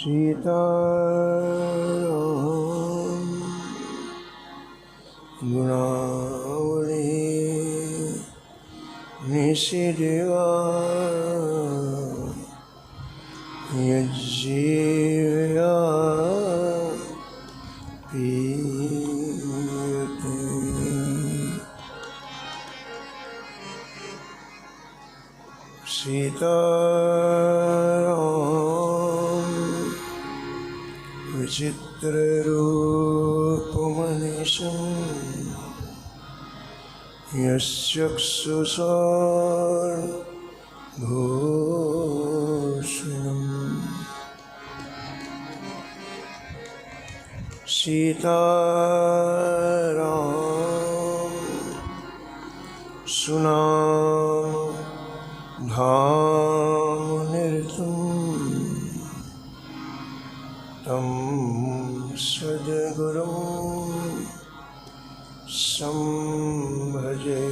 सीताराम गुणावली निशिदेवा यज्जीवया पीयते। सीताराम विचित्ररूपमनिशं यश्चक्षुषार्णभूषणम्। सीताराम सुनाम धामनिरतं तं सद्गुरुं संभजे।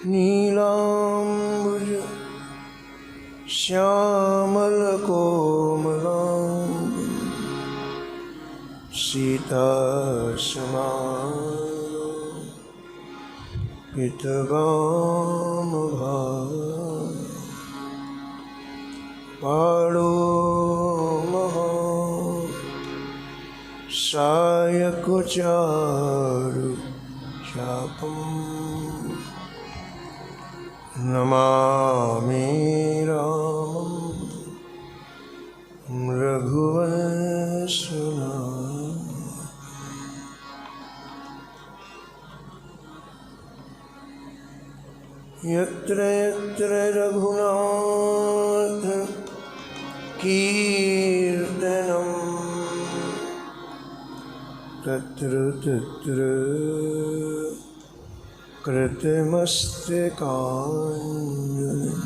नीलाम्बुज श्यामलकोमलाङ्गी सीतासमारोपितगामभाग पाणो महा सायकचारु चापम् नमामि रामं रघुवंशनाथं। यत्र यत्र रघुनाथ कीर्तनं तत्र तत्र कृतमस्तकाञ्जलिं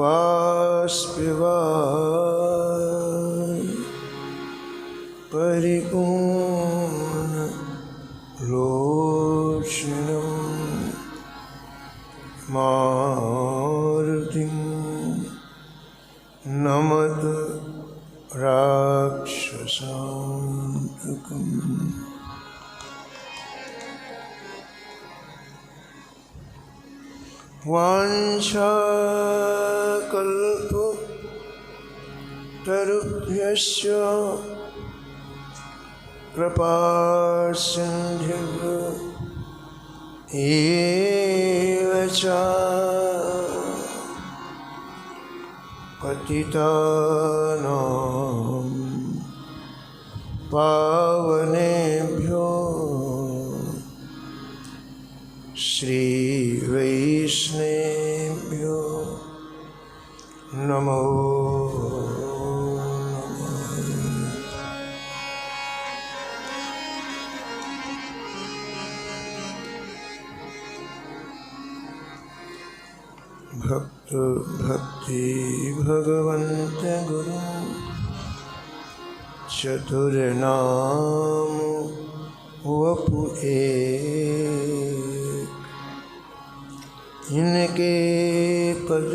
वाष्पवारि परिपूर्णलोचनं मारुतिं नमत राक्षसान्तकम्। वाञ्छाकल्पतरुभ्यश्च कृपासिन्धुभ्य एव च पतितानां पावनेभ्यो श्रीवैष्णवेभ्यो नमो नमः। भक्त भक्ति भगवन्त गुरु चतुर्नाम वपु एक। इनके पद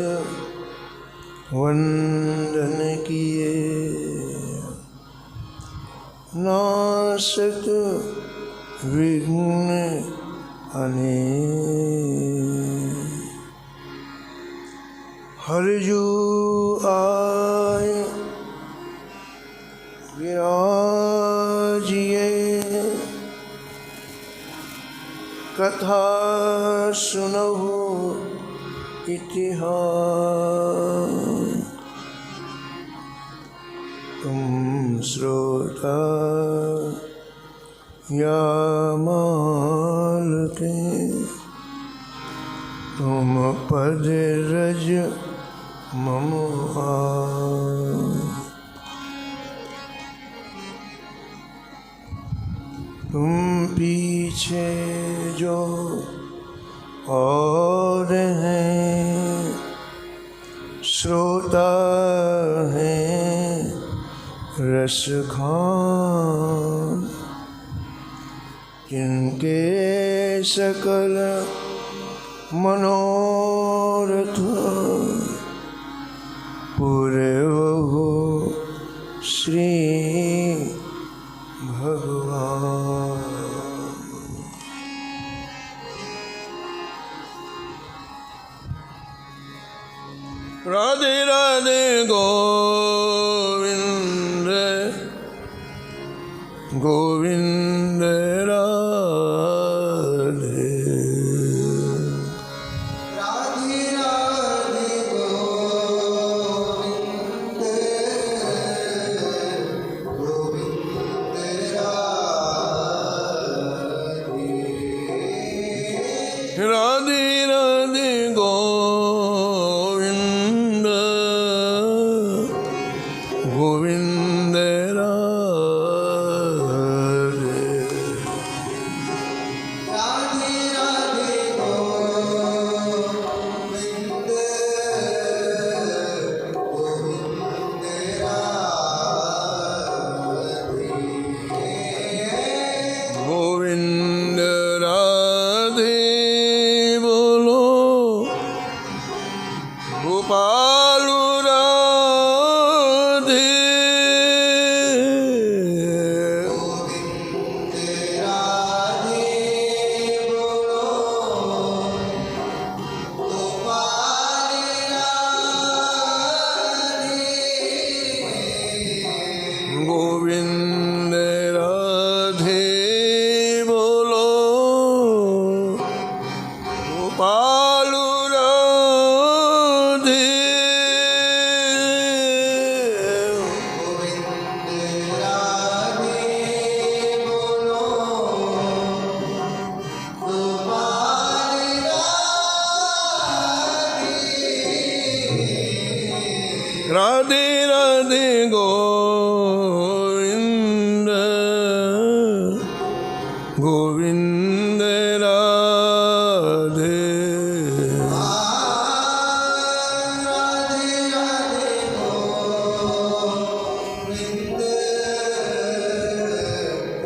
वंदन किए नासत विघ्न अनेक। हरजू आय विराजिए कथा सुनहु इतिहास। तुम श्रोता या मालके तुम पद रज मम आय। तुम पीछे जो और हैं श्रोता हैं रस खान। जिनके सकल मनोरथ पूरे हो श्री भगवान। राधे राधे गोविंद गोविंद राधे। राधे राधे गोविंद गोविंद राधे। राधे राधे गोविंद गोविंद राधे। राधे राधे गोविंद गोविंद राधे। गोविंद राधे बोलो गोपाल राधे। गोविंद राधे बोलो गोपाल राधे। गोविंद राधे बोलो गोपाल राधे। गोविंद राधे बोलो गोपाल राधे। राधे राधे गोविंद गोविंद राधे। राधे राधे गोविंद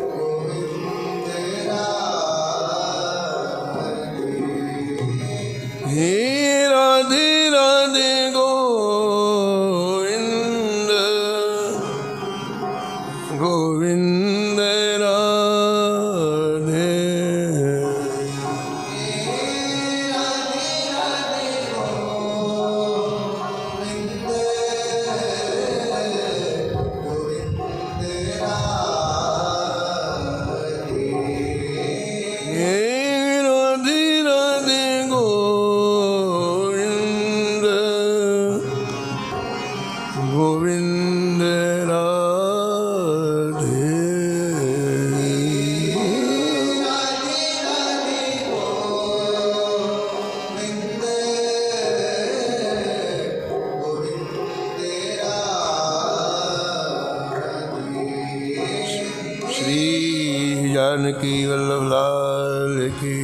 गोविंद राधे। हे राधे राधे गोविंद गोविंद राधे। हे राधे राधे गोविंद गोविंद राधे। श्री जानकी वल्लभ लाल की,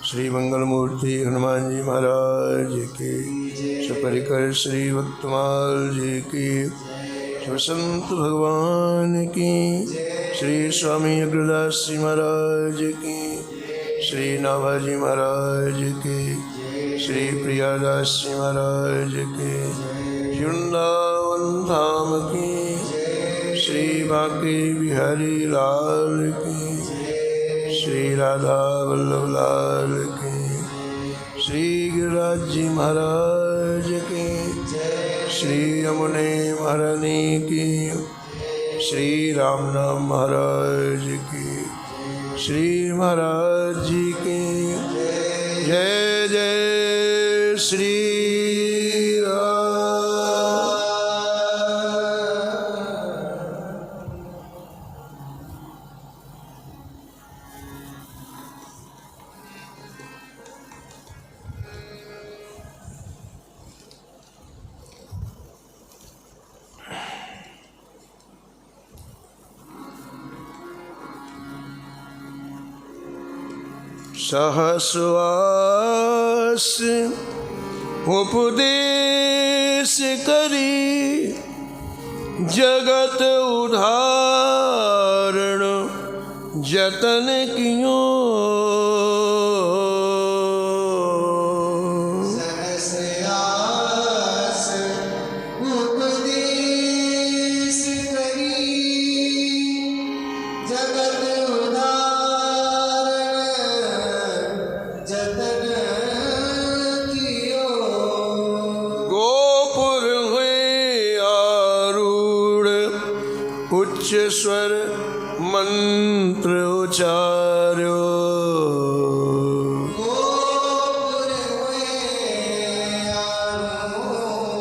श्री मंगल मूर्ति हनुमान जी महाराज की, सपरिकर श्री भक्तमाल जी की, शिव संत भगवान की, श्री स्वामी अग्रदास जी महाराज की, श्री नाभाजी महाराज की, श्री प्रियादास जी महाराज की, श्री वृंदावन धाम की, श्री बांके बिहारी लाल की, श्री राधा वल्लभ लाल की, श्री गिरिराज जी महाराज की, श्री यमुने महारानी की, श्री रामनाम महाराज की, श्री महाराज जी की जय जय श्री सहस्वास उपदेश करी जगत उदाहरण जतन कियो सहस्रास उपदेश करी जगत उदाहरण जतन कियो गोपुर हुए आरूढ़ उच्च स्वर मंत्र उचार्यो गोपुर हुए आरूढ़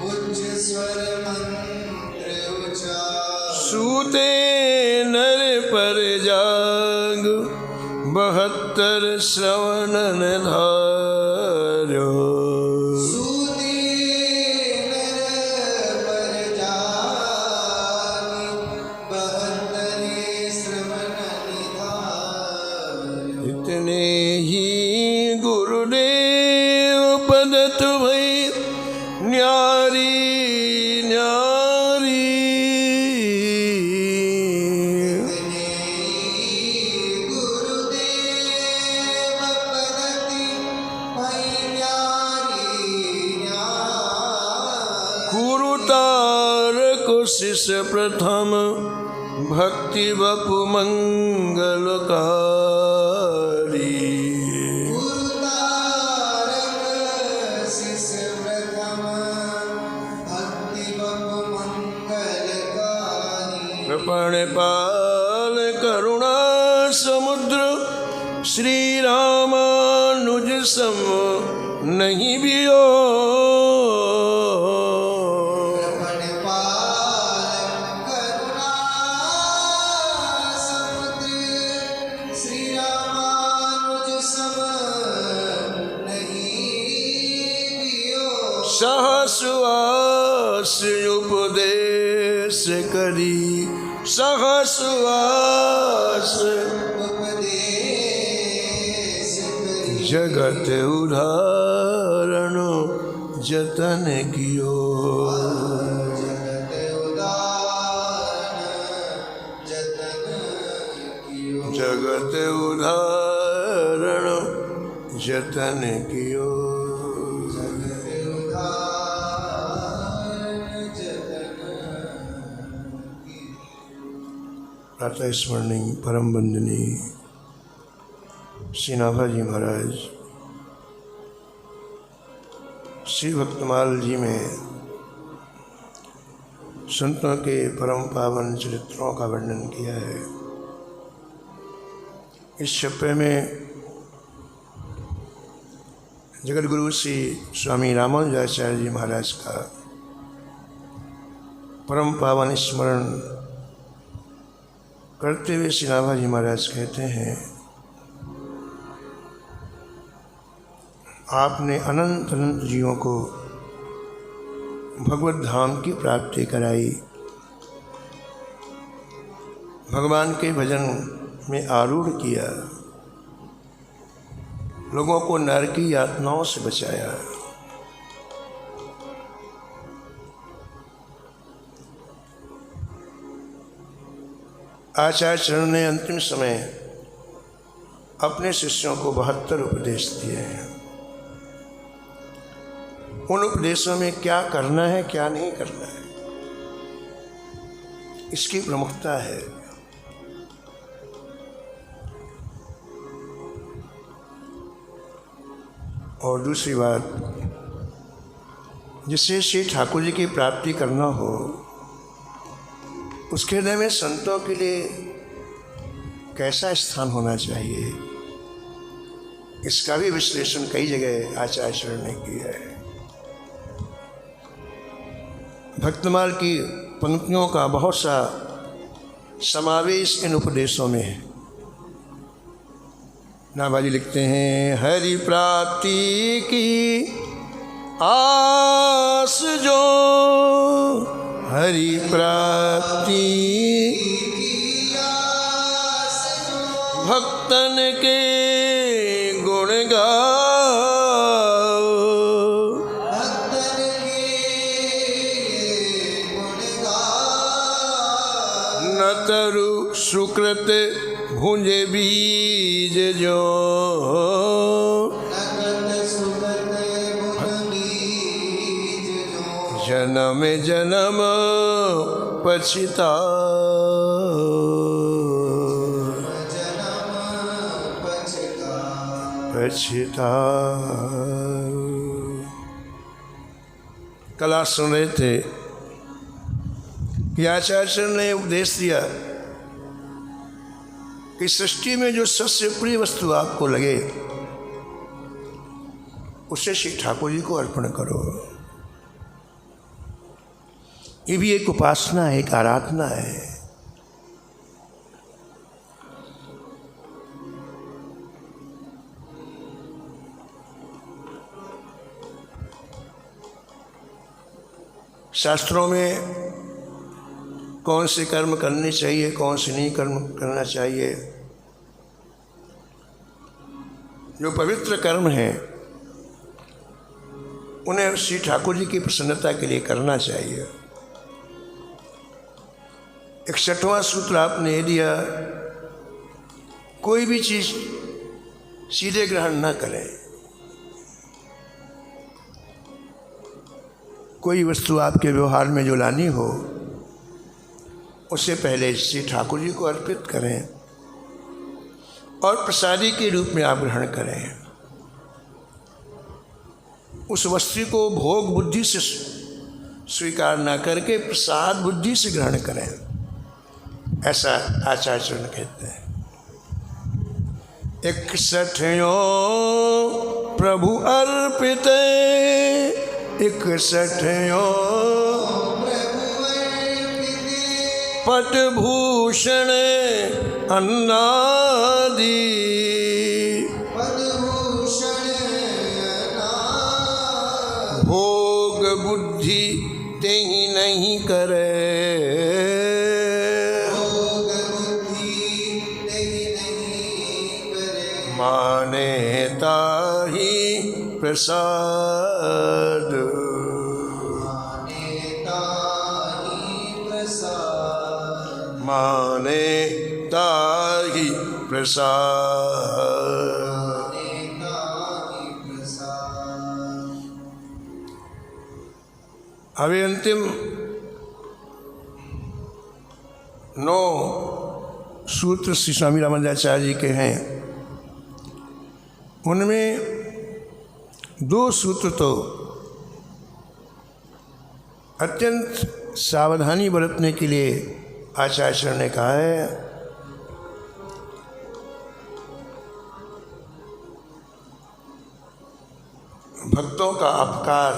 उच्च स्वर मंत्र उच्चार सूते नर पर जाग 72 श्रवणन धार्यो सूती नर पर जागी 72 श्रवण निधान इतने ही गुरुदेव पदत भई न्यारी न्यारी गुरुदेव पदति पै न्यारी न्यारी कुरुतारक शिष्य प्रथम भक्ति बपु मंगलकारी गुरुतारक शिष्य प्रथम भक्ति बपु मंगलकारी कृपण पाल करुणा समुद्र श्री रामानुज सम नहीं बियो कृपणपाल करुणा समुद्र श्री रामानुज सम नहीं पियो सहस्वास उपदेश करी सहस्वास उपदेश करी जगत उदाहरण जतन कियो जगत उदाहरण जतन कियो जगत उदाहरण जतन कियो जगत उदाहरण जतन प्रातः स्मरणीय परम वंदनीय श्री नाभाजी महाराज श्री भक्तमाल जी में संतों के परम पावन चरित्रों का वर्णन किया है। इस छप्पे में जगत गुरु श्री स्वामी रामानुजाचार्य जी महाराज का परम पावन स्मरण करते हुए श्री नाभाजी महाराज कहते हैं, आपने अनंत अनंत जीवों को भगवत धाम की प्राप्ति कराई, भगवान के भजन में आरूढ़ किया, लोगों को नरक की यातनाओं से बचाया। आचार्य चरण ने अंतिम समय अपने शिष्यों को 72 उपदेश दिए हैं। उन उपदेशों में क्या करना है क्या नहीं करना है इसकी प्रमुखता है। और दूसरी बात, जिससे श्री ठाकुर जी की प्राप्ति करना हो उसके हृदय में संतों के लिए कैसा स्थान होना चाहिए, इसका भी विश्लेषण कई जगह आचार्य चरण ने किया है। भक्तमाल की पंक्तियों का बहुत सा समावेश इन उपदेशों में है। नाभाजी लिखते हैं, हरि प्राप्ति की आस जो हरि प्राप्ति भक्तन के गुण गाओ, न तरु शुक्र सुकृत भूंजे बीज जो, नकत सुगत भुन बीज जो, जन्म जन्म पछिताओ। जन्म पछताओ। कल आप सुन रहे थे कि आचार्य ने उपदेश दिया कि सृष्टि में जो सबसे प्रिय वस्तु आपको लगे उसे श्री ठाकुर जी को अर्पण करो। ये भी एक उपासना है, एक आराधना है। शास्त्रों में कौन से कर्म करने चाहिए, कौन से नहीं कर्म करना चाहिए, जो पवित्र कर्म हैं उन्हें श्री ठाकुर जी की प्रसन्नता के लिए करना चाहिए। 61वां सूत्र आपने ये दिया, कोई भी चीज़ सीधे ग्रहण न करें। कोई वस्तु आपके व्यवहार में जो लानी हो उससे पहले श्री ठाकुर जी को अर्पित करें और प्रसादी के रूप में आप ग्रहण करें। उस वस्तु को भोग बुद्धि से स्वीकार न करके प्रसाद बुद्धि से ग्रहण करें, ऐसा आचार्य कहते हैं। 61 प्रभु अर्पित, 61 पटभूषण अन्नादि, भोग बुद्धि तेहि नहीं करे, माने ताहि प्रसाद, माने ताहि प्रसाद। अभी अंतिम 9 सूत्र श्री स्वामी रामानंदाचार्य जी के हैं। उनमें 2 सूत्र तो अत्यंत सावधानी बरतने के लिए आचार्य ने कहा है। भक्तों का अपकार,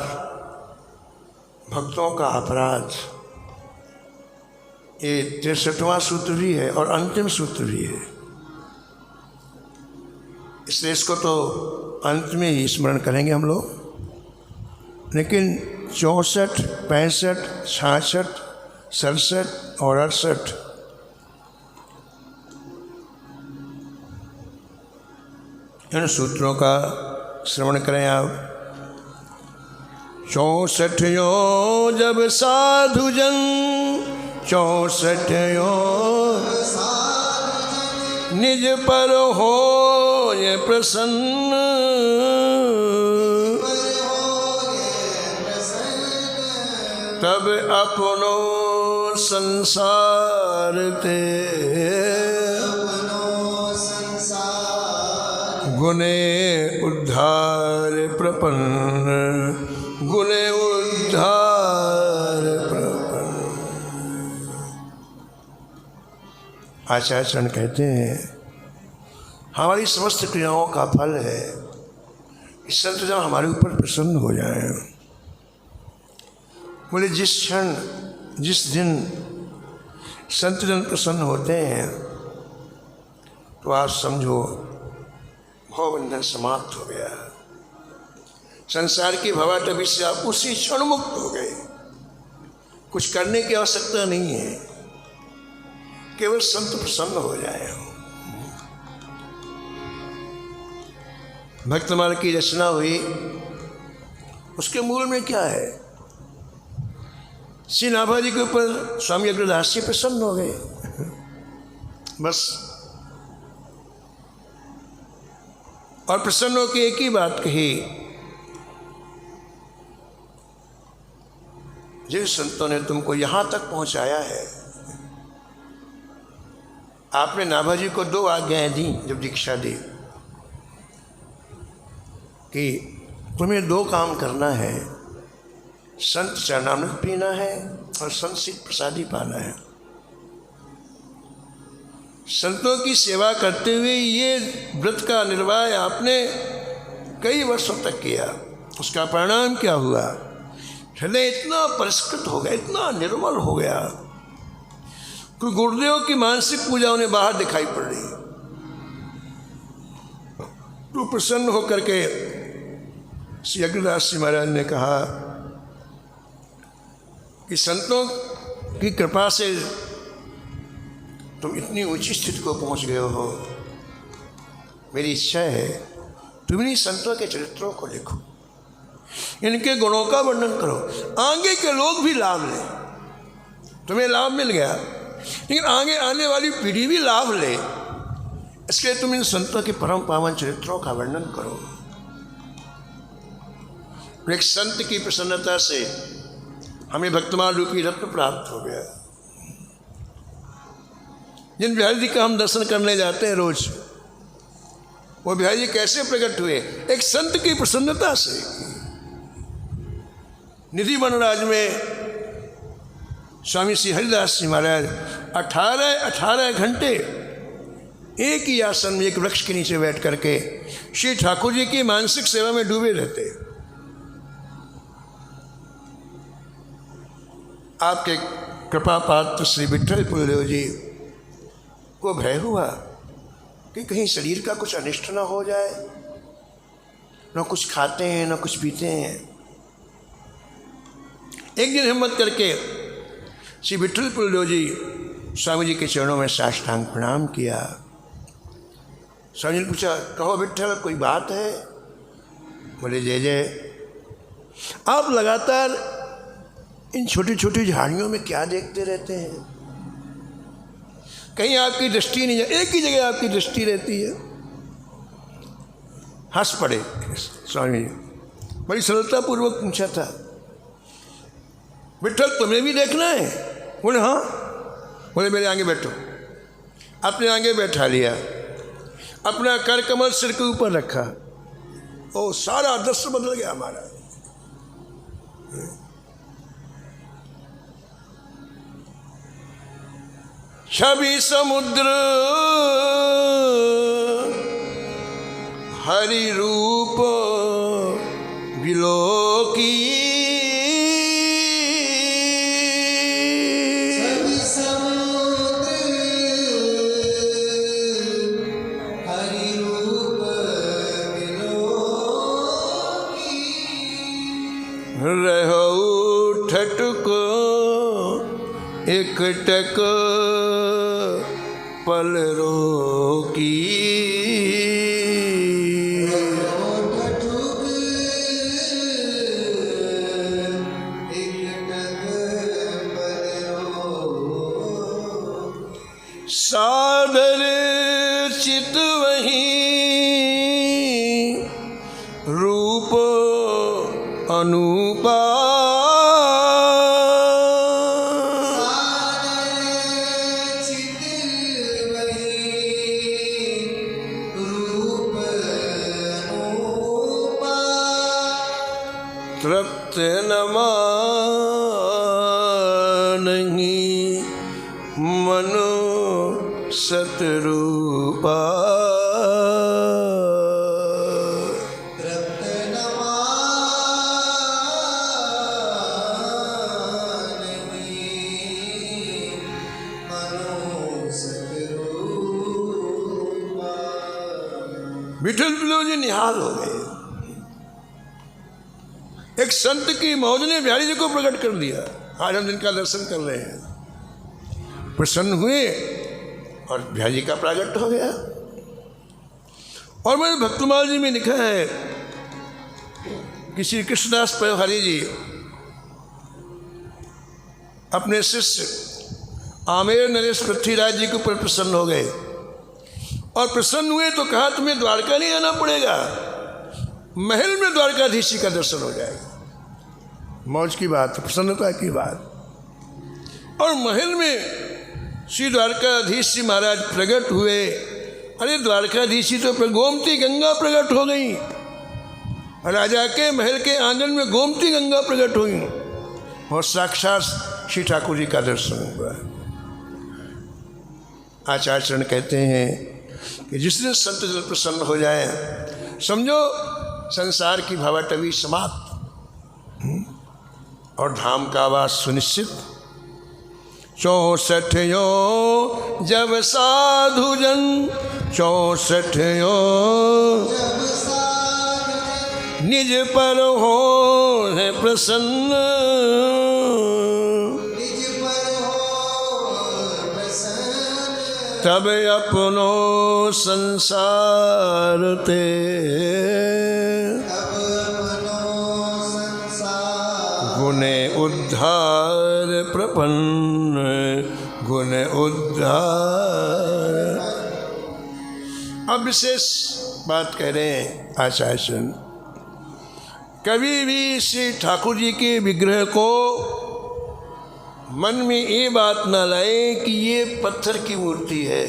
भक्तों का अपराध, ये 63वां सूत्र भी है और अंतिम सूत्र भी है। इसलिए इसको तो अंत में ही स्मरण करेंगे हम लोग, लेकिन 64, 65, 66, 67 और 68 इन सूत्रों का श्रवण करें आप। 64 जब साधुजन, 64 निज पर हो ये प्रसन्न, तब अपनो संसार ते गुणे उद्धार प्रपन्न, गुणे उद्धार प्रपन्न। आचार्य कहते हैं हमारी समस्त क्रियाओं का फल है कि संत जन हमारे ऊपर प्रसन्न हो जाए। बोले जिस क्षण जिस दिन संत जन प्रसन्न होते हैं तो आप समझो भवबंधन समाप्त हो गया, संसार की भवाटवी से आप उसी क्षण मुक्त हो गए। कुछ करने की आवश्यकता नहीं है, केवल संत प्रसन्न हो जाए। भक्तमाल की रचना हुई, उसके मूल में क्या है? श्री नाभा जी के ऊपर स्वामी अग्रदास जी प्रसन्न हो गए। बस। और प्रसन्न होकर एक ही बात कही, जिन संतों ने तुमको यहाँ तक पहुँचाया है, आपने नाभाजी को 2 आज्ञाएं दी जब दीक्षा दी कि तुम्हें 2 काम करना है, संत चरणामृत पीना है और संत सिद्ध प्रसादी पाना है। संतों की सेवा करते हुए ये व्रत का निर्वाह आपने कई वर्षों तक किया। उसका परिणाम क्या हुआ? हृदय इतना परिष्कृत हो गया, इतना निर्मल हो गया कि गुरुदेव की मानसिक पूजा उन्हें बाहर दिखाई पड़ रही। तो प्रसन्न होकर के श्री अग्रदास जी महाराज ने कहा कि संतों की कृपा से तुम इतनी ऊंची स्थिति को पहुंच गए हो, मेरी इच्छा है तुम इन्हीं संतों के चरित्रों को लिखो, इनके गुणों का वर्णन करो, आगे के लोग भी लाभ लें। तुम्हें लाभ मिल गया, लेकिन आगे आने वाली पीढ़ी भी लाभ ले, इसलिए तुम इन संतों के परम पावन चरित्रों का वर्णन करो। एक संत की प्रसन्नता से हमें भक्तमाल रूपी रत्न प्राप्त हो गया। जिन बिहारी जी का हम दर्शन करने जाते हैं रोज, वो बिहारी जी कैसे प्रकट हुए? एक संत की प्रसन्नता से। निधि वनराज में स्वामी श्री हरिदास जी महाराज 18 घंटे एक ही आसन में एक वृक्ष के नीचे बैठ करके श्री ठाकुर जी की मानसिक सेवा में डूबे रहते। आपके कृपा पात्र श्री विठल पुलदेव जी को भय हुआ कि कहीं शरीर का कुछ अनिष्ट ना हो जाए। न कुछ खाते हैं न कुछ पीते हैं। एक दिन हिम्मत करके श्री विठल पुलदेव जी स्वामी जी के चरणों में साष्टांग प्रणाम किया। स्वामी जी ने पूछा, कहो विठल कोई बात है? बोले, जय जय। आप लगातार इन छोटी छोटी झाड़ियों में क्या देखते रहते हैं? कहीं आपकी दृष्टि नहीं, एक ही जगह आपकी दृष्टि रहती है। हंस पड़े स्वामी जी, बड़ी सरलतापूर्वक पूछा था, विठल तुम्हें भी देखना है? बोले हाँ। बोले मेरे आगे बैठो। अपने आगे बैठा लिया, अपना कर कमल सिर के ऊपर रखा। ओ, सारा दृश्य बदल गया हमारा। छवि समुद्र हरि रूप विलोकी। छवि समुद्र हरि रूप विलोकी। रहो ठटको एकटक पल रोकी। सादर चित वही रूप अनुपा। तृप्त न मानहि मनो सतरूपा। तृप्त न मानहि मनो सतरूपा। विठल पुलदेव जी निहाल हो गए। एक संत की मौज ने बिहारी जी को प्रकट कर दिया। आज हम जिनका दर्शन कर रहे हैं, प्रसन्न हुए और बिहारी जी का प्रागट्य हो गया। और मैंने भक्तमाल जी में लिखा है कि श्री कृष्णदास पयोहारी जी अपने शिष्य आमेर नरेश पृथ्वीराज जी के ऊपर प्रसन्न हो गए और प्रसन्न हुए तो कहा तुम्हें द्वारका नहीं आना पड़ेगा, महल में द्वारकाधीश जी का दर्शन हो जाएगा। मौज की बात, प्रसन्नता की बात। और महल में श्री द्वारकाधीश जी महाराज प्रकट हुए। अरे द्वारकाधीश जी तो गोमती गंगा प्रकट हो गई, राजा के महल के आंगन में गोमती गंगा प्रकट हुई और साक्षात श्री ठाकुर जी का दर्शन हुआ। आचार्य चरण कहते हैं कि जिस दिन संत जल प्रसन्न हो जाए समझो संसार की भवाटवी समाप्त और धाम का वास सुनिश्चित। 64 जब साधु जन 64 निज पर हो है प्रसन्न, तब अपनो संसार ते गुने उद्धार प्रपन्न, गुने उद्धार। अब विशेष बात कह रहे हैं आचार्य, कभी भी श्री ठाकुर जी के विग्रह को मन में ये बात न लाए कि ये पत्थर की मूर्ति है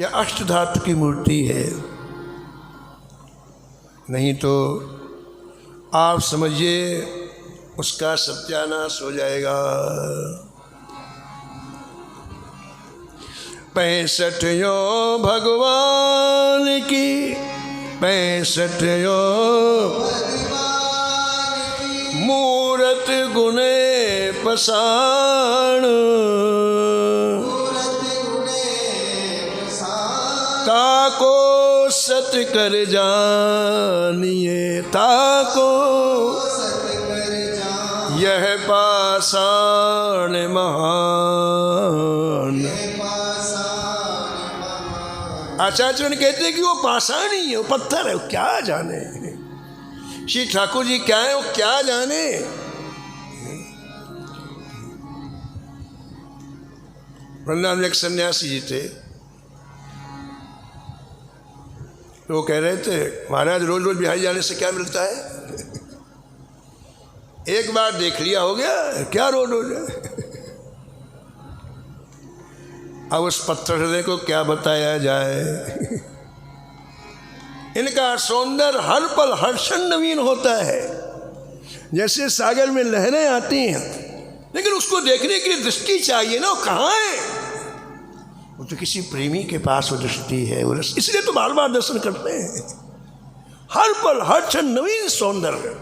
या अष्टधातु की मूर्ति है, नहीं तो आप समझिए उसका सत्यानाश हो जाएगा। 65 भगवान की 65 मूरत गुने पसाण, ताको सत कर जानिए, ताको यह पाषाण महान। आचार्य कहते हैं कि वो पाषाण ही है, वो पत्थर है, वो क्या जाने श्री ठाकुर जी क्या है, वो क्या जाने। वृंदावन में एक सन्यासी जी थे, तो वो कह रहे थे महाराज रोज रोज बिहारी जाने से क्या मिलता है, एक बार देख लिया हो गया, क्या रोज रोज। अब उस पत्थर हृदय को क्या बताया जाए। इनका सौंदर्य हर पल हर क्षण नवीन होता है, जैसे सागर में लहरें आती हैं, लेकिन उसको देखने के लिए दृष्टि चाहिए ना, वो कहाँ है, वो तो किसी प्रेमी के पास वो दृष्टि है, वो इसलिए तो बार बार दर्शन करते हैं। हर पल हर क्षण नवीन सौंदर्य।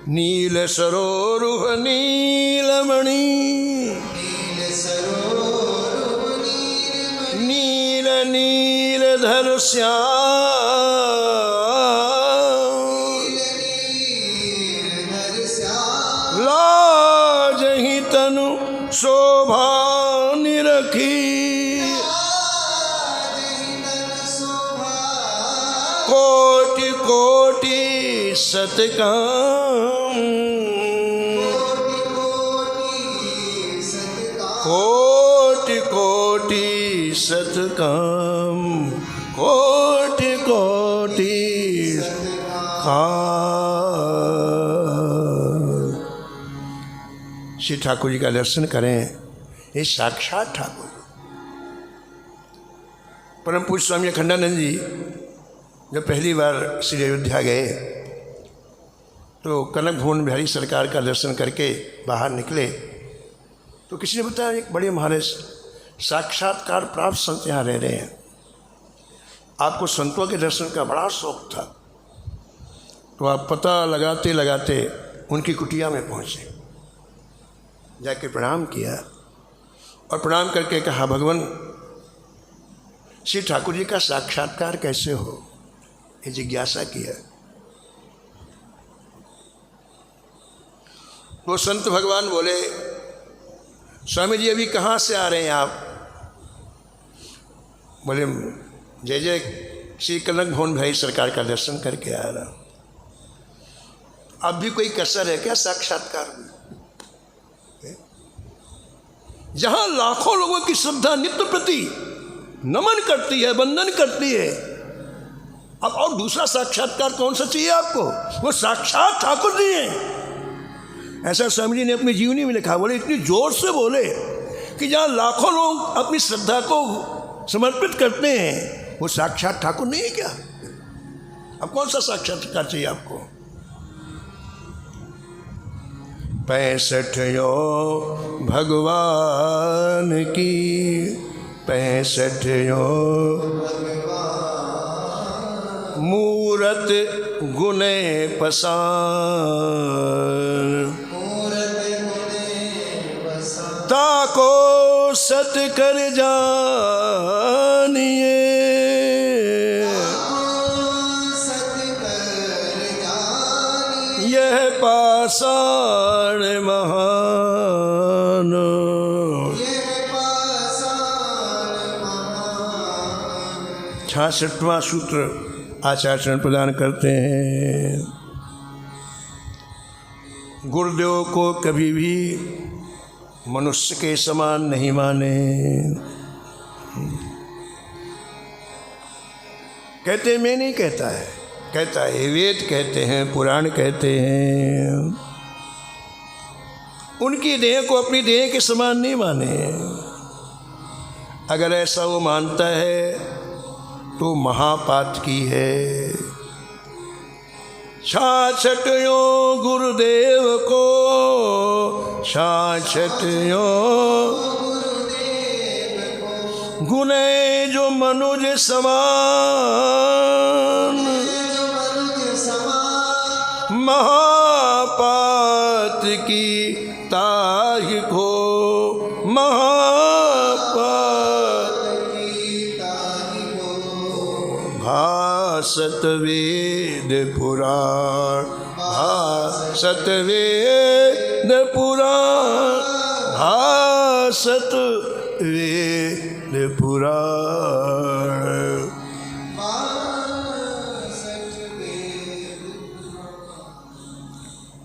नील सरोरुह नीलमणि, नील नीलधर श्याम, लाजहि तनु शोभा निरखी, कोटि कोटि सतकाम, कोटि कोटि सतकाम, कोटि कोटि श्री ठाकुर जी का दर्शन करें, ये साक्षात ठाकुर। परम पूज्य स्वामी अखंडानंद जी जब पहली बार श्री अयोध्या गए तो कनक भुवन बिहारी सरकार का दर्शन करके बाहर निकले तो किसी ने बताया एक बड़े महाराज साक्षात्कार प्राप्त संत यहाँ रह रहे हैं, आपको संतों के दर्शन का बड़ा शौक था। तो आप पता लगाते लगाते उनकी कुटिया में पहुँचे, जाके प्रणाम किया और प्रणाम करके कहा भगवान श्री ठाकुर जी का साक्षात्कार कैसे हो, ये जिज्ञासा किया। वो संत भगवान बोले स्वामी जी अभी कहाँ से आ रहे हैं आप? बोले जय जय श्री कनक भुवन भाई सरकार का दर्शन करके आ रहा। अब भी कोई कसर है क्या साक्षात्कार में? जहां लाखों लोगों की श्रद्धा नित्य प्रति नमन करती है, वंदन करती है। अब और दूसरा साक्षात्कार कौन सा चाहिए आपको? वो साक्षात ठाकुर जी हैं। ऐसा स्वामी जी ने अपनी जीवनी में लिखा। बोले इतनी जोर से बोले कि जहां लाखों लोग अपनी श्रद्धा को समर्पित करते हैं, वो साक्षात ठाकुर नहीं है क्या? अब कौन सा साक्षात्कार चाहिए आपको? 65 भगवान की 65 मूरत गुने पसान, ताको सत कर जानिए, यह पाषाण महान। 66वां सूत्र आचार्य प्रदान करते हैं। गुरुदेव को कभी भी मनुष्य के समान नहीं माने। कहते मैं नहीं कहता है, कहता है वेद कहते हैं, पुराण कहते हैं। उनकी देह को अपनी देह के समान नहीं माने। अगर ऐसा वो मानता है तो महापात की है। 66 गुरुदेव को 66 गुने जो मनुज समान, महापात की ताहि को, महापात भासत वेद पुराण, भासत वेद पुराण, भासत वेद पुराण।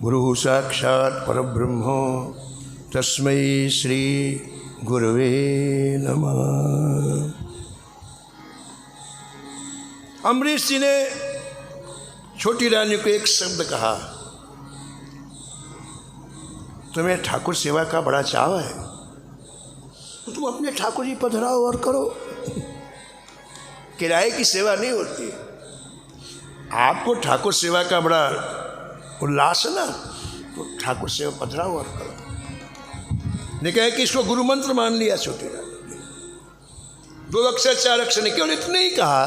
गुरु साक्षात् परब्रह्म तस्मै श्री गुरवे नमः। अम्बरीश जी ने छोटी रानी को एक शब्द कहा, तुम्हें ठाकुर सेवा का बड़ा चाव है तो तुम अपने ठाकुर जी पधराओ और करो। किराए की सेवा नहीं होती। आपको ठाकुर सेवा का बड़ा उल्लास है ना, तो ठाकुर सेवा पधराओ और करो। ने कहा कि इसको गुरु मंत्र मान लिया छोटी रानी। 2 अक्षर 4 अक्षर ने केवल इतने ही कहा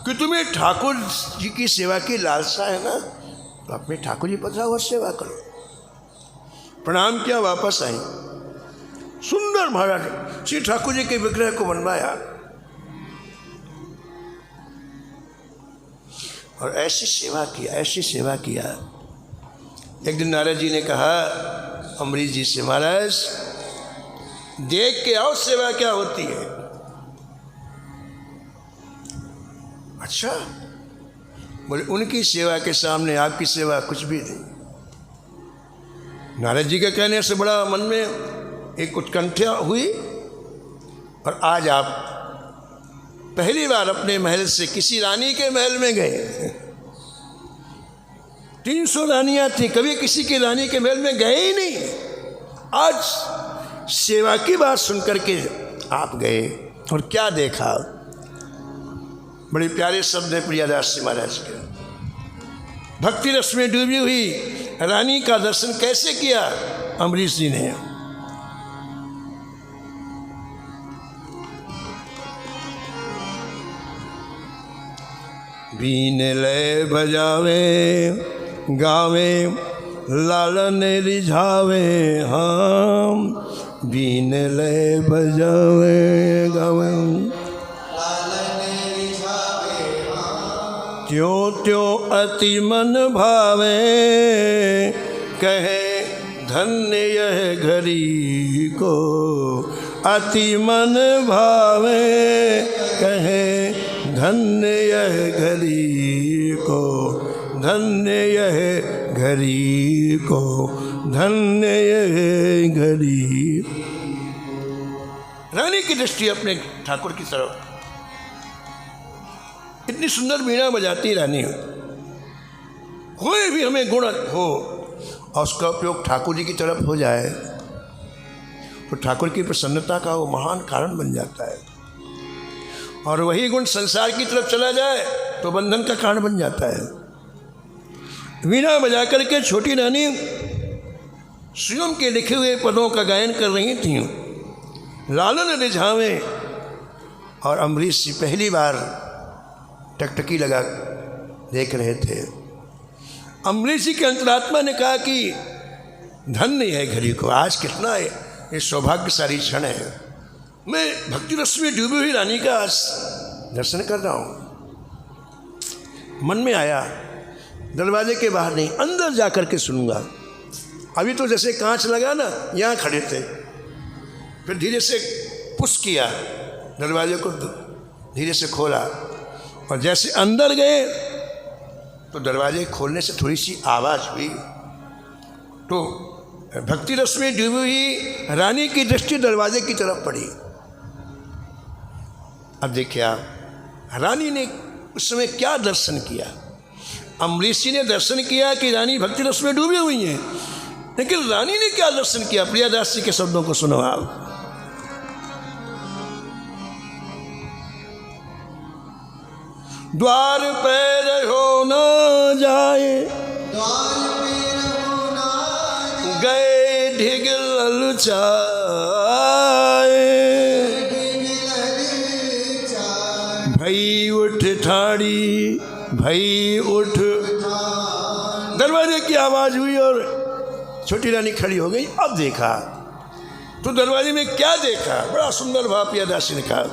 कि तुम्हें ठाकुर जी की सेवा की लालसा है ना, तो अपने ठाकुर जी पधराओ और सेवा करो। प्रणाम किया, वापस आई। सुंदर महाराज श्री ठाकुर जी के विग्रह को बनवाया और ऐसी सेवा किया, ऐसी सेवा किया। एक दिन नारद जी ने कहा अम्बरीश जी से, महाराज देख के आओ सेवा क्या होती है। अच्छा, बोले उनकी सेवा के सामने आपकी सेवा कुछ भी नहीं। नारद जी के कहने से बड़ा मन में एक उत्कंठा हुई और आज आप पहली बार अपने महल से किसी रानी के महल में गए। 300 रानियां थी, कभी किसी की रानी के महल में गए ही नहीं। आज सेवा की बात सुनकर के आप गए और क्या देखा। बड़े प्यारे शब्द है प्रियादास जी महाराज के। भक्ति रस में डूबी हुई रानी का दर्शन कैसे किया अम्बरीश जी ने। बीन लय बजावे गावे लालन रिझावे, हम बीन लय बजावे गावे त्यों त्यों अति मन भावे, कहे धन्य यह घड़ी को अति मन भावे, कहे धन्य यह घड़ी को, धन्य यह घड़ी को, धन्य यह घड़ी। रानी की दृष्टि अपने ठाकुर की तरफ। इतनी सुंदर वीणा बजाती रानी, कोई भी हमें गुण हो और उसका उपयोग ठाकुर जी की तरफ हो जाए तो ठाकुर की प्रसन्नता का वो महान कारण बन जाता है, और वही गुण संसार की तरफ चला जाए तो बंधन का कारण बन जाता है। वीणा बजा करके छोटी रानी स्वयं के लिखे हुए पदों का गायन कर रही थीं। लालन रिझावे, और अम्बरीश जी पहली बार टकटकी लगा देख रहे थे। अम्बरीश जी के अंतरात्मा ने कहा कि धन्य है घड़ी को, आज कितना है ये सौभाग्यशाली क्षण है, मैं भक्ति रस में डूबी हुई रानी का आज दर्शन कर रहा हूँ। मन में आया दरवाजे के बाहर नहीं, अंदर जा कर के सुनूंगा। अभी तो जैसे कांच लगा ना, यहाँ खड़े थे, फिर धीरे से पुश किया, दरवाजे को धीरे से खोला, और जैसे अंदर गए तो दरवाजे खोलने से थोड़ी सी आवाज़ हुई, तो भक्ति रस में डूबी हुई रानी की दृष्टि दरवाजे की तरफ पड़ी। अब देखिए आप, रानी ने उस समय क्या दर्शन किया। अम्बरीश जी ने दर्शन किया कि रानी भक्ति रस में डूबी हुई हैं, लेकिन रानी ने क्या दर्शन किया? प्रियादास जी के शब्दों को सुनो आप। द्वार पे रहो न जाए, द्वार पे रहो ना गए ढिग ललचाए, भई उठ ठाड़ी, भई उठ। दरवाजे की आवाज़ हुई और छोटी रानी खड़ी हो गई। अब देखा तो दरवाजे में क्या देखा? बड़ा सुंदर भाव प्रियदास जी ने कहा।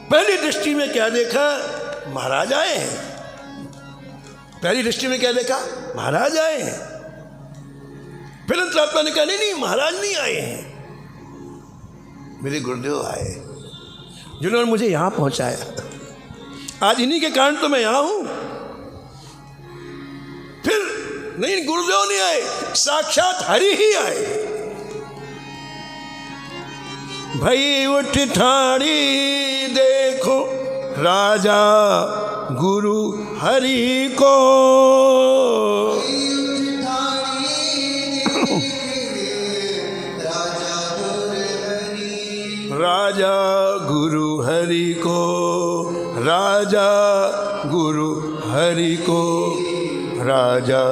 पहली दृष्टि में क्या देखा? महाराज आए हैं। पहली दृष्टि में क्या देखा? महाराज आए हैं। फिर अंतरात्मा ने कहा नहीं, महाराज नहीं आए हैं, मेरे गुरुदेव आए, जिन्होंने मुझे यहां पहुंचाया। आज इन्हीं के कारण तो मैं यहां हूं। फिर नहीं, गुरुदेव नहीं आए, साक्षात हरि ही आए। भई उठ ठाड़ी देखो राजा गुरु हरि को, राजा गुरु हरि को, राजा गुरु हरि को, राजा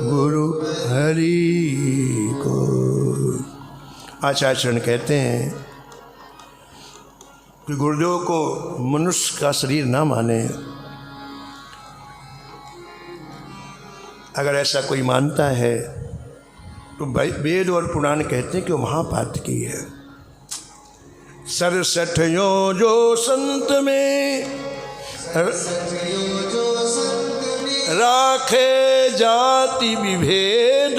गुरु हरि को। आचार्य कहते हैं कि गुरुदेव को मनुष्य का शरीर ना माने। अगर ऐसा कोई मानता है तो वेद और पुराण कहते हैं कि वो महापातकी है। 67 जो संत में राखे जाति विभेद,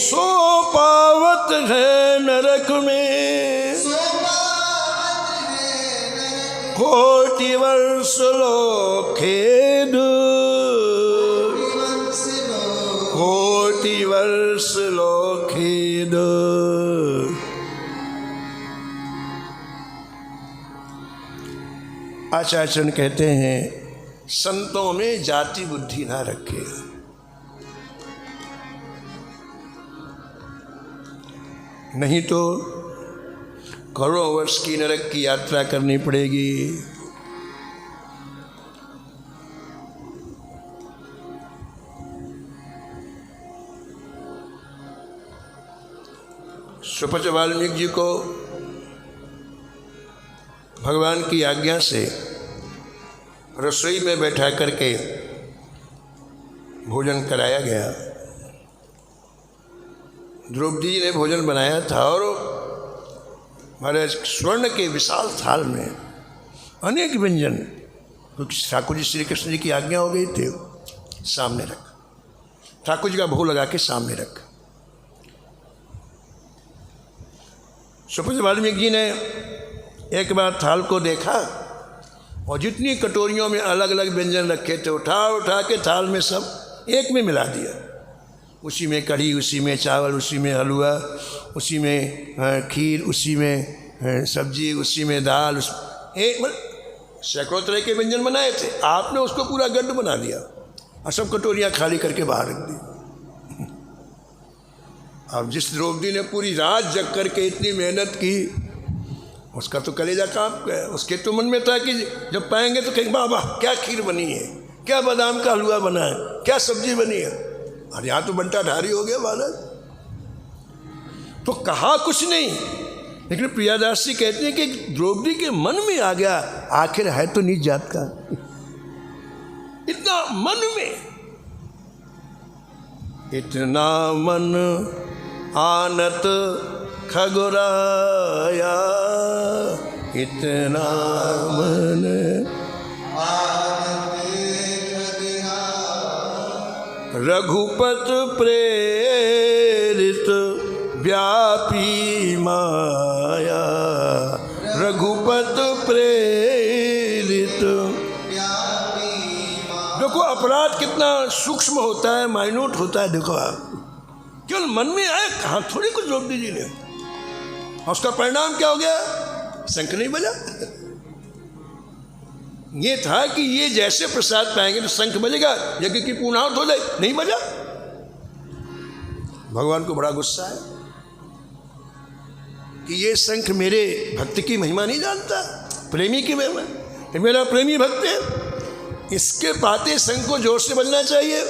सो पावत है नरक में, कोटि वर्ष लो खेद, कोटि वर्ष लो खेद। आचार्य कहते हैं संतों में जाति बुद्धि ना रखे। नहीं तो करोड़ों वर्ष की नरक की यात्रा करनी पड़ेगी। सुपच वाल्मीकि जी को भगवान की आज्ञा से रसोई में बैठा करके भोजन कराया गया। द्रौपदी जी ने भोजन बनाया था और हमारे स्वर्ण के विशाल थाल में अनेक व्यंजन, क्योंकि ठाकुर जी श्री कृष्ण जी की आज्ञा हो गई थी, सामने रख, ठाकुर जी का भोग लगा के सामने रख। सुपच वाल्मीकि जी ने एक बार थाल को देखा और जितनी कटोरियों में अलग अलग व्यंजन रखे थे उठा उठा के थाल में सब एक में मिला दिया। उसी में कढ़ी, उसी में चावल, उसी में हलवा, उसी में खीर, उसी में सब्जी, उसी में दाल, सैकड़ों तरह के व्यंजन बनाए थे। आपने उसको पूरा गड्ढ बना दिया और सब कटोरियाँ खाली करके बाहर रख दी। अब जिस द्रौपदी ने पूरी रात जग करके इतनी मेहनत की, उसका तो कलेजा कांप गया। उसके तो मन में था कि जब पाएंगे तो कहेंगे वाह वाह क्या खीर बनी है, क्या बादाम का हलवा बना है, क्या सब्जी बनी है। और यहाँ तो बंटा ढारी हो गया बालक। तो कहा कुछ नहीं, लेकिन प्रियादास जी कहते हैं कि द्रौपदी के मन में आ गया, आखिर है तो नीच जात का। इतना मन में, इतना मन आनत खगुराया, इतना मन रघुपत प्रेरित व्यापी माया, रघुपत प्रेरित। देखो अपराध कितना सूक्ष्म होता है, माइन्यूट होता है। देखो आप केवल मन में आए, कहा थोड़ी कुछ द्रौपदी जी ने। और उसका परिणाम क्या हो गया? शंख नहीं बजा। ये था कि ये जैसे प्रसाद पाएंगे तो शंख बजेगा, यज्ञ की पूर्णाहुति हो जाए, नहीं बजा। भगवान को बड़ा गुस्सा है कि ये शंख मेरे भक्त की महिमा नहीं जानता, प्रेमी की महिमा। ये मेरा प्रेमी भक्त है, इसके पाते शंख को जोर से बजना चाहिए।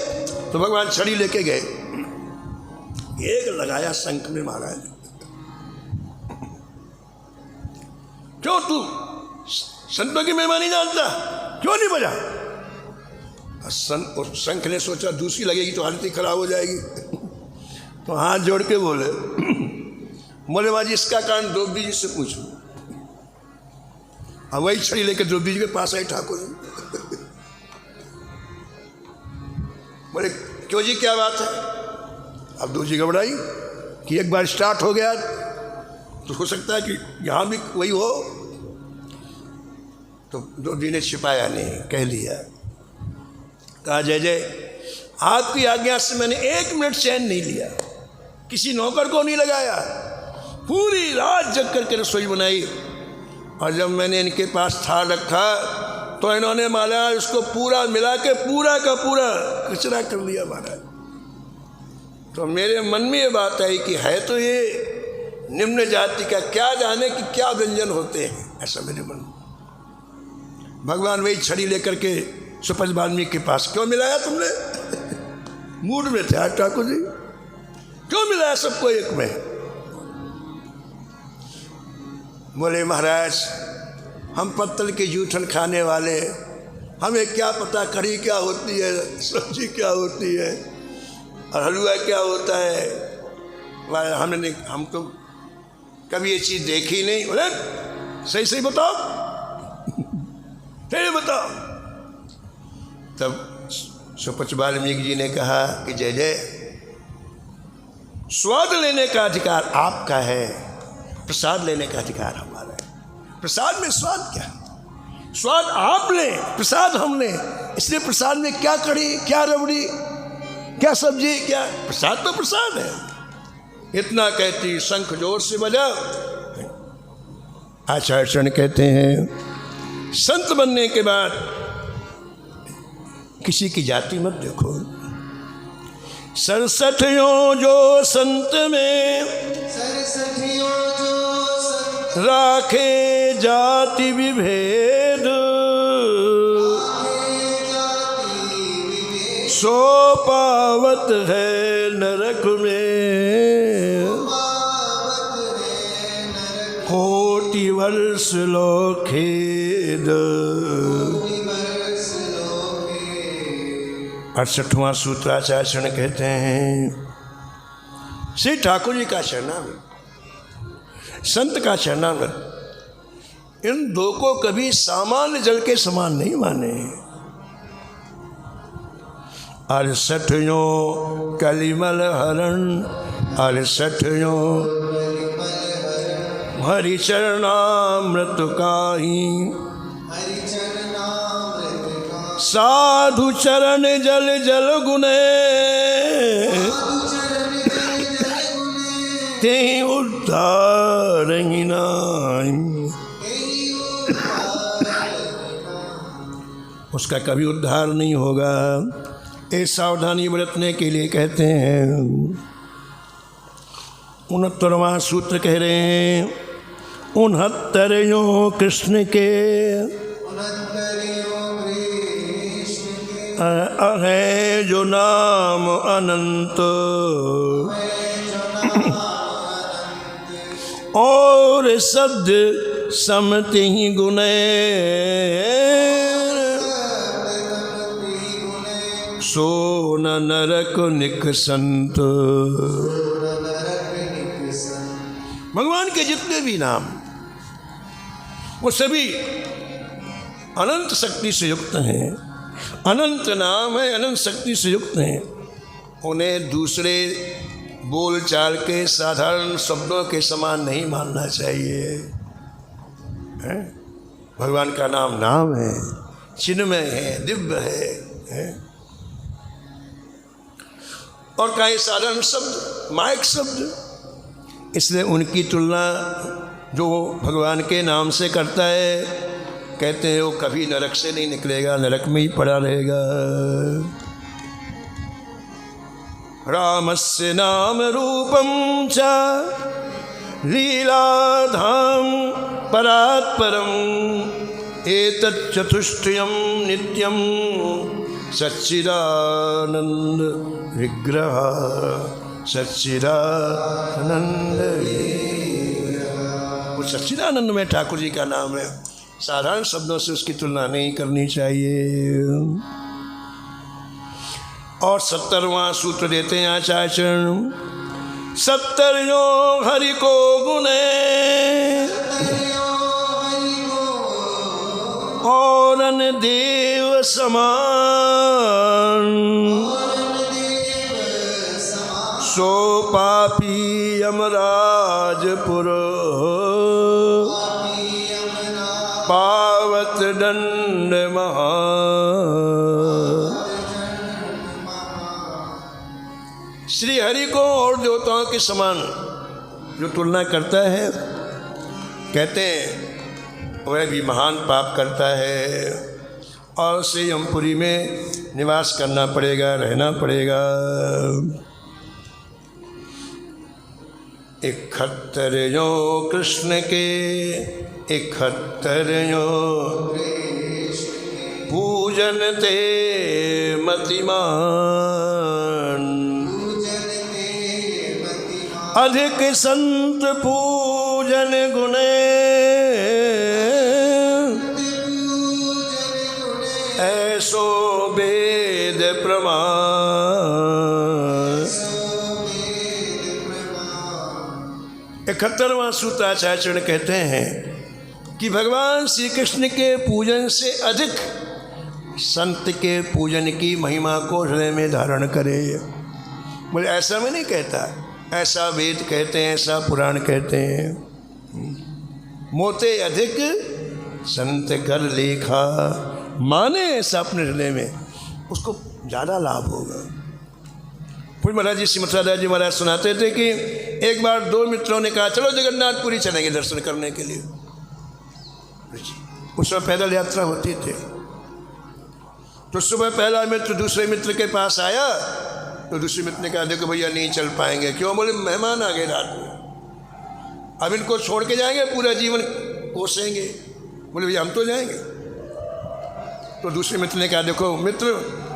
तो भगवान छड़ी लेके गए, एक लगाया शंख में मारा है। क्यों तू संतों की महिमा नहीं जानता, क्यों नहीं बजा? और शंख ने सोचा दूसरी लगेगी तो हालत ही खराब हो जाएगी। तो हाथ जोड़ के बोले बाजी इसका कारण द्रौपदी जी से पूछो। अब वही छड़ी लेकर द्रौपदी जी के पास आई ठाकुर। बोले क्यों जी क्या बात है? अब द्रौपदी घबराई कि एक बार स्टार्ट हो गया तो हो सकता है कि यहाँ भी वही हो। तो द्रौपदी ने छिपाया नहीं, कह लिया, कहा जय जय आपकी आज्ञा से मैंने 1 मिनट चैन नहीं लिया, किसी नौकर को नहीं लगाया, पूरी रात जग करके रसोई बनाई। और जब मैंने इनके पास थाल रखा तो इन्होंने माला उसको पूरा मिला के पूरा का पूरा कचरा कर दिया महाराज। तो मेरे मन में ये बात आई कि है तो ये निम्न जाति का, क्या जाने कि क्या व्यंजन होते हैं, ऐसा मेरे मन में। भगवान वही छड़ी लेकर के सुपज वाल्मीकि के पास, क्यों मिलाया तुमने? मूड में थे आज ठाकुर जी, क्यों मिलाया सबको एक में? बोले महाराज हम पत्तल के जूठन खाने वाले, हमें क्या पता कढ़ी क्या होती है, सब्जी क्या होती है और हलवा क्या होता है। हम तो कभी ये चीज़ देखी नहीं। बोले सही सही बताओ, सही बताओ। तब सुपच वाल्मीकि जी ने कहा कि जय जय स्वाद लेने का अधिकार आपका है, प्रसाद लेने का अधिकार हमारा है। प्रसाद में स्वाद क्या है? स्वाद आप लें, प्रसाद हम लें। इसलिए प्रसाद में क्या कढ़ी, क्या रबड़ी, क्या सब्जी, क्या प्रसाद तो प्रसाद है। इतना कहती शंख जोर से बजा। आचार्य कहते हैं संत बनने के बाद किसी की जाति मत देखो। 67 जो संत में 67 जो संत राखे जाति विभेद, सो पावत है नरक में, कोटि वर्ष लो खेद। 68वां सूत्राचार्य कहते हैं श्री ठाकुर जी का शरणागत, संत का शरणागत, इन दो को कभी सामान्य जल के समान नहीं माने। 68 कलिमल हरण, 68 हरि चरणामृत काही, साधु चरण जल जल गुने, ते उद्धार ही नाम, उसका कभी उद्धार नहीं होगा। ये सावधानी बरतने के लिए कहते हैं। 69वां सूत्र कह रहे हैं 69 कृष्ण के है जो नाम अनंत, और शब्द समति ही गुणे, सो न नरक निकसंत। भगवान के जितने भी नाम वो सभी अनंत शक्ति से युक्त हैं। अनंत नाम है, अनंत शक्ति से युक्त हैं। उन्हें दूसरे बोल चाल के साधारण शब्दों के समान नहीं मानना चाहिए। है? भगवान का नाम नाम है, चिन्मय है, दिव्य है? और कई साधारण शब्द, माइक शब्द, इसलिए उनकी तुलना जो भगवान के नाम से करता है, कहते हैं वो कभी नरक से नहीं निकलेगा, नरक में ही पड़ा रहेगा। रामस्य नाम रूपम च लीलाधाम परात्परम, एतत् चतुष्टयम नित्यम सच्चिदानंद विग्रह, सच्चिदानंद। वो सच्चिदानंद में ठाकुर जी का नाम है। साधारण शब्दों से उसकी तुलना नहीं करनी चाहिए। और 70वां सूत्र देते हैं आचार्य चरण। 70 हरि को गुणे, और अन देव समान, सो पापी यमराजपुर, पावत दंड महा। श्री हरि को और देवताओं के समान जो तुलना करता है, कहते हैं वह भी महान पाप करता है, और उसे यमपुरी में निवास करना पड़ेगा, रहना पड़ेगा। 71 कृष्ण के 71 पूजन ते मतिमान, अधिक संत पूजन गुणे, ऐसो वेद प्रमाण। 71वां सूत्र आचार्य चरण कहते हैं कि भगवान श्री कृष्ण के पूजन से अधिक संत के पूजन की महिमा को हृदय में धारण करे। बोले ऐसा मैं नहीं कहता, ऐसा वेद कहते हैं, ऐसा पुराण कहते हैं। मोते अधिक संत कर लेखा, माने ऐसा अपने हृदय में, उसको ज़्यादा लाभ होगा। फिर महाराज जी श्रीमद राधा जी महाराज सुनाते थे कि एक बार 2 मित्रों ने कहा चलो जगन्नाथपुरी चलेंगे दर्शन करने के लिए। उस समय पैदल यात्रा होती थी। तो सुबह पहला मित्र दूसरे मित्र के पास आया, तो दूसरे मित्र ने कहा देखो भैया नहीं चल पाएंगे। क्यों? बोले मेहमान आ गए रात में, अब इनको छोड़ के जाएंगे, पूरा जीवन कोसेंगे। बोले भैया हम तो जाएंगे। तो दूसरे मित्र ने कहा देखो मित्र,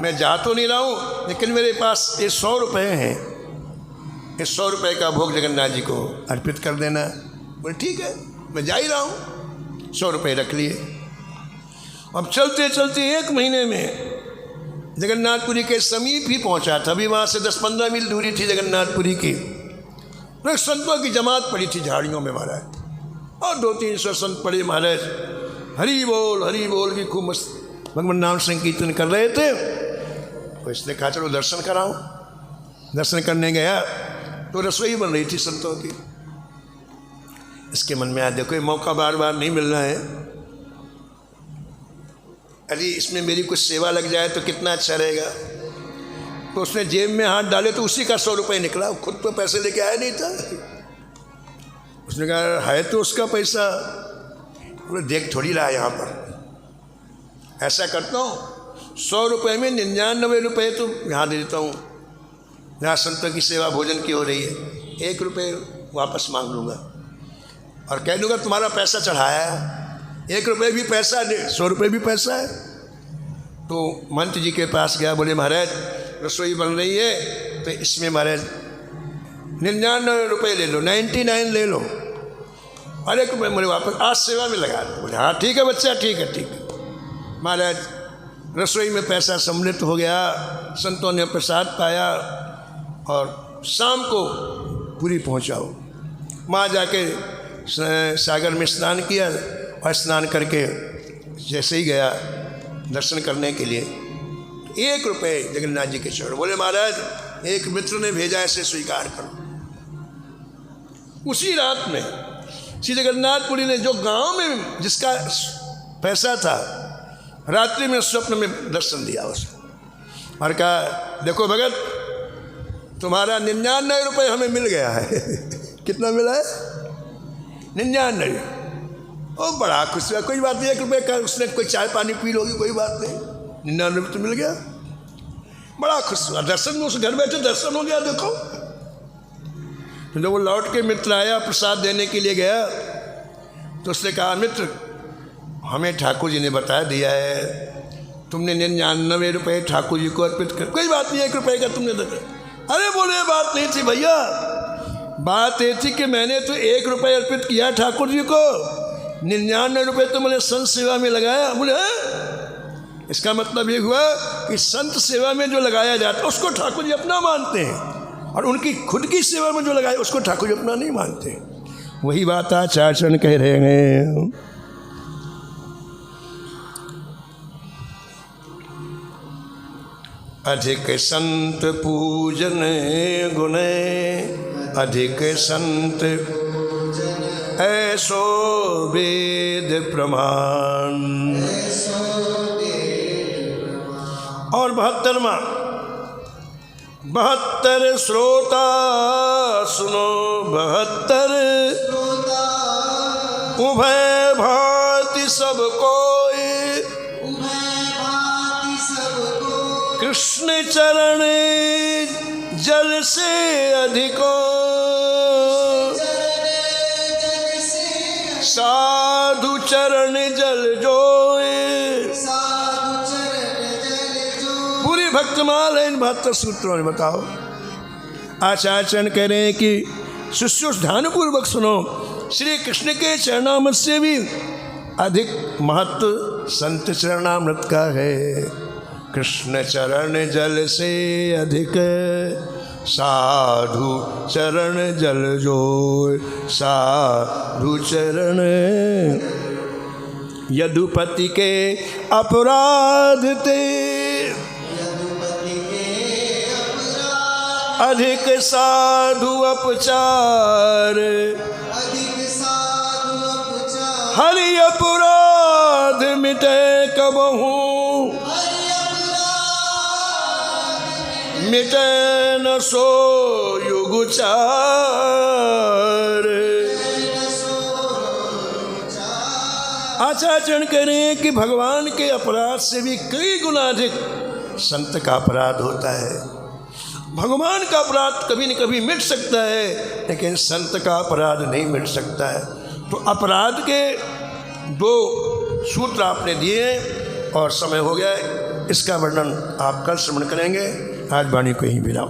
मैं जा तो नहीं रहा हूँ, लेकिन मेरे पास ये 100 रुपये हैं, इस 100 रुपये का भोग जगन्नाथ जी को अर्पित कर देना। बोले ठीक है, मैं जा ही रहा हूँ। 100 रुपये रख लिए। अब चलते चलते 1 महीने में जगन्नाथपुरी के समीप ही पहुँचा था। अभी वहाँ से 10-15 मील दूरी थी जगन्नाथपुरी की। तो संतों की जमात पड़ी थी झाड़ियों में महाराज, और 200-300 संत पड़े महाराज, हरि बोल की खूब मस्त भगवान नाम संकीर्तन कर रहे थे। तो इसने कहा चलो दर्शन कराऊं। दर्शन करने गया तो रसोई बन रही थी संतों की। इसके मन में आया देखो ये मौका बार बार नहीं मिलना है, अरे इसमें मेरी कुछ सेवा लग जाए तो कितना अच्छा रहेगा। तो उसने जेब में हाथ डाले तो उसी का 100 रुपये निकला। खुद तो पैसे लेके आया नहीं था, उसने कहा है तो उसका पैसा। बोले देख थोड़ी रहा है यहाँ पर, ऐसा करता हूँ 100 रुपये में 99 रुपये तो यहाँ दे देता हूँ, जहाँ संतों की सेवा भोजन की हो रही है, 1 रुपये वापस मांग लूँगा और कह दूँगा तुम्हारा पैसा चढ़ाया है। 1 रुपये भी पैसा है, 100 रुपये भी पैसा है। तो मंत्री जी के पास गया, बोले महाराज रसोई बन रही है तो इसमें महाराज 99 रुपये ले लो, 99 ले लो, और 1 रुपये मुझे वापस आज सेवा में लगा दो। बोले हाँ ठीक है बच्चा, ठीक है ठीक है। महाराज रसोई में पैसा सम्मिलित हो गया, संतों ने प्रसाद पाया और शाम को पूरी पहुँचाओ। वहाँ जाके सागर में स्नान किया और स्नान करके जैसे ही गया दर्शन करने के लिए 1 रुपये जगन्नाथ जी के चरण। बोले महाराज एक मित्र ने भेजा, ऐसे स्वीकार करो। उसी रात में श्री जगन्नाथपुरी ने जो गांव में जिसका पैसा था, रात्रि में स्वप्न में दर्शन दिया उसको और कहा देखो भगत तुम्हारा 99 रुपये हमें मिल गया है। कितना मिला है? 99। ओ बड़ा खुश हुआ, कोई बात नहीं, 1 रुपये का उसने कोई चाय पानी पी लोगी, कोई बात नहीं, 99 रुपये तो मिल गया। बड़ा खुश हुआ, दर्शन में उस घर बैठे दर्शन हो गया। देखो तो जब वो लौट के मित्र आया प्रसाद देने के लिए गया तो उसने कहा मित्र हमें ठाकुर जी ने बता दिया है तुमने 99 रुपये ठाकुर जी को अर्पित कर। कोई बात नहीं, 1 रुपये का तुमने दे। अरे बोले बात नहीं थी भैया, बात ये थी कि मैंने तो 1 रुपये अर्पित किया ठाकुर जी को, 99 रुपये तो मैंने संत सेवा में लगाया। बोले इसका मतलब ये हुआ कि संत सेवा में जो लगाया जाता है उसको ठाकुर जी अपना मानते हैं और उनकी खुद की सेवा में जो लगाया उसको ठाकुर जी अपना नहीं मानते। वही बात आचार्य कह रहे हैं। अधिक संत पूजन गुण, अधिक संत ऐसो वेद प्रमाण। और 72वां 72 श्रोता सुनो 72 उभय भांति सब कोई, कृष्ण चरण जल से अधिको, साधु चरण जल जोए। पूरी भक्तमाल है इन 72 सूत्रों में। बताओ आचार्य कह रहे हैं कि शिष्यों ध्यानपूर्वक सुनो, श्री कृष्ण के चरणामृत से भी अधिक महत्व संत चरणामृत का है। कृष्ण चरण जल से अधिक साधु चरण जल जोय, साधु चरण। यदुपति के अपराध ते अधिक साधु अपचार, हरि अपराध मिटे कबहू, मिटे न सो युग चार। आचार्य कह रहे हैं कि भगवान के अपराध से भी कई गुना अधिक संत का अपराध होता है। भगवान का अपराध कभी न कभी मिट सकता है, लेकिन संत का अपराध नहीं मिट सकता है। तो अपराध के 2 सूत्र आपने दिए और समय हो गया, इसका वर्णन आप कल श्रवण करेंगे। आज वाणी को ही विराम।